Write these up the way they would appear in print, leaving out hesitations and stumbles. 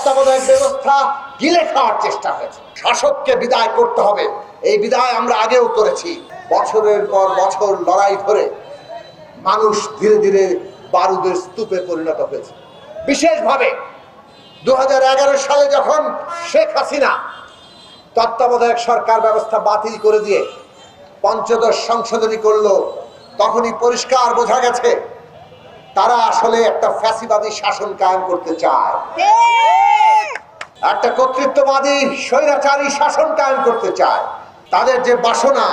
তত্ত্বাবধায়ক ব্যবস্থা গিলে খাওয়ার চেষ্টা হয়েছে। শাসককে বিদায় করতে হবে, এই বিদায় আমরা আগেও করেছি। বছরের পর বছর লড়াই ধরে মানুষ ধীরে ধীরে বারুদের স্তূপে পরিণত হয়েছে। বিশেষভাবে 2011 সালে যখন শেখ হাসিনা তত্ত্বাবধায়ক সরকার ব্যবস্থা বাতিল করে দিয়ে পঞ্চদশ সংশোধনী করলো, তখনই পরিষ্কার বোঝা গেছে তারা আসলে একটা ফ্যাসিবাদী শাসন কায়েম করতে চায়, একটা কর্তৃত্ববাদী স্বৈরাচারী শাসন কায়েম করতে চায়। তাদের যে বাসনা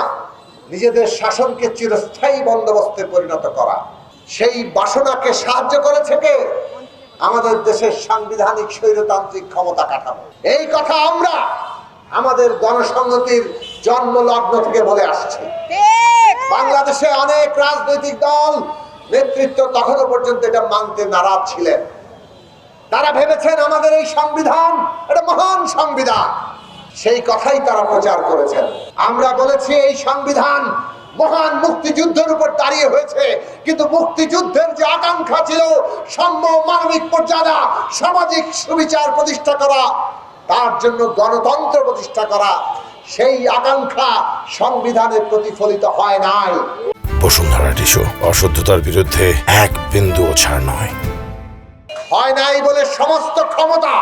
নিজেদের শাসনকে চিরস্থায়ী বন্দোবস্তে পরিণত করা, সেই বাসনাকে সাহায্য করেছে কে? আমাদের দেশের সাংবিধানিক স্বৈরতান্ত্রিক ক্ষমতা কাঠামো। এই কথা আমরা আমাদের গণসংহতির জন্মলগ্ন থেকে বলে আসছি। বাংলাদেশে অনেক রাজনৈতিক দল নেতৃত্ব তখনও পর্যন্ত এটা মানতে নারাজ ছিলেন। তারা ভেবেছেন আমাদের এই সংবিধান একটা মহান সংবিধান, সেই কথাই তারা প্রচার করেছেন। আমরা বলেছি এই সংবিধান মহান মুক্তিযুদ্ধের উপর দাঁড়িয়ে হয়েছে, কিন্তু মুক্তিযুদ্ধের যে আকাঙ্ক্ষা ছিল সাম্য, মানবিক মর্যাদা, সামাজিক সুবিচার প্রতিষ্ঠা করা, তার জন্য গণতন্ত্র প্রতিষ্ঠা করা, সেই আকাঙ্ক্ষা সংবিধানে প্রতিফলিত হয় নাই। বসুন্ধরা টিস্যু অশুদ্ধতার বিরুদ্ধে এক বিন্দুও ছাড় নয়। হয় নাই বলে সমস্ত ক্ষমতা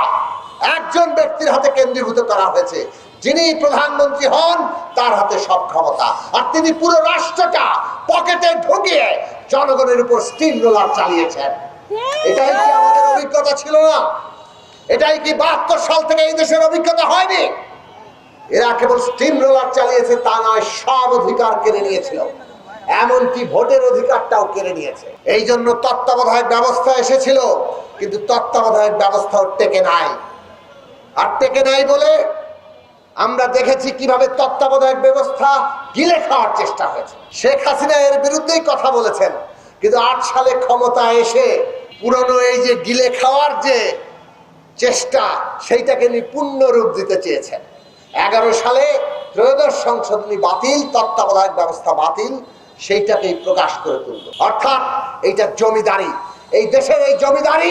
একজন ব্যক্তির হাতে কেন্দ্রীভূত করা হয়েছে। যিনি প্রধানমন্ত্রী হন তার হাতে সব ক্ষমতা, আর তিনি পুরো রাষ্ট্রটা পকেটে ঢুকিয়ে জনগণের উপর স্টিম রোলার চালিয়েছেন। এটাই কি আমাদের অভিজ্ঞতা ছিল না? এটাই কি 72 সাল থেকে এই দেশের অভিজ্ঞতা হয়নি? এরা কেবল স্টিম রোলার চালিয়েছে তা নয়, সব অধিকার কেড়ে নিয়েছিল, এমনকি ভোটের অধিকারটাও কেড়ে নিয়েছে। এই জন্য তত্ত্বাবধায়ক ব্যবস্থা এসেছিল, কিন্তু তত্ত্বাবধায়ক ব্যবস্থাও টেকে নাই। আর টেকে নাই বলে আমরা দেখেছি কিভাবে তত্ত্বাবধায়ক ব্যবস্থা গিলে খাওয়ার চেষ্টা হয়েছে। শেখ হাসিনা এর বিরুদ্ধেই কথা বলেছেন, কিন্তু 8 সালে ক্ষমতা এসে পুরনো এই যে গিলে খাওয়ার যে চেষ্টা, সেইটাকে তিনি পূর্ণ রূপ দিতে চেয়েছেন। 11 সালে ত্রয়োদশ সংশোধনী বাতিল, তত্ত্বাবধায়ক ব্যবস্থা বাতিল, সেইটাকেই প্রকাশ করে তুলল। অর্থাৎ এইটা জমিদারি, এই দেশের এই জমিদারি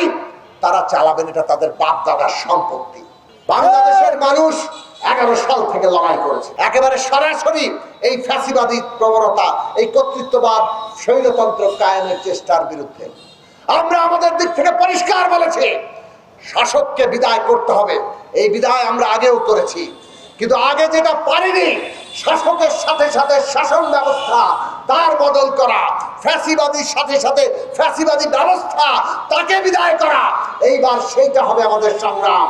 তারা চালাবেন, এটা তাদের বাপ দাদার সম্পত্তি। বাংলাদেশের মানুষ 11 সাল থেকে লড়াই করেছে একেবারে সরাসরি এই ফ্যাসিবাদী প্রবণতা, এই কর্তৃত্ববাদ, স্বৈরতন্ত্র কায়েমের চেষ্টার বিরুদ্ধে। আমরা আমাদের দিক থেকে পরিষ্কার বলেছি শাসককে বিদায় করতে হবে, এই বিদায় আমরা আগেও করেছি। কিন্তু আগে যেটা পারিনি, শাসকের সাথে সাথে শাসন ব্যবস্থা তার বদল করা, ফ্যাসিবাদীর সাথে সাথে ফ্যাসিবাদী ব্যবস্থা তাকে বিদায় করা, এইবার সেইটা হবে আমাদের সংগ্রাম।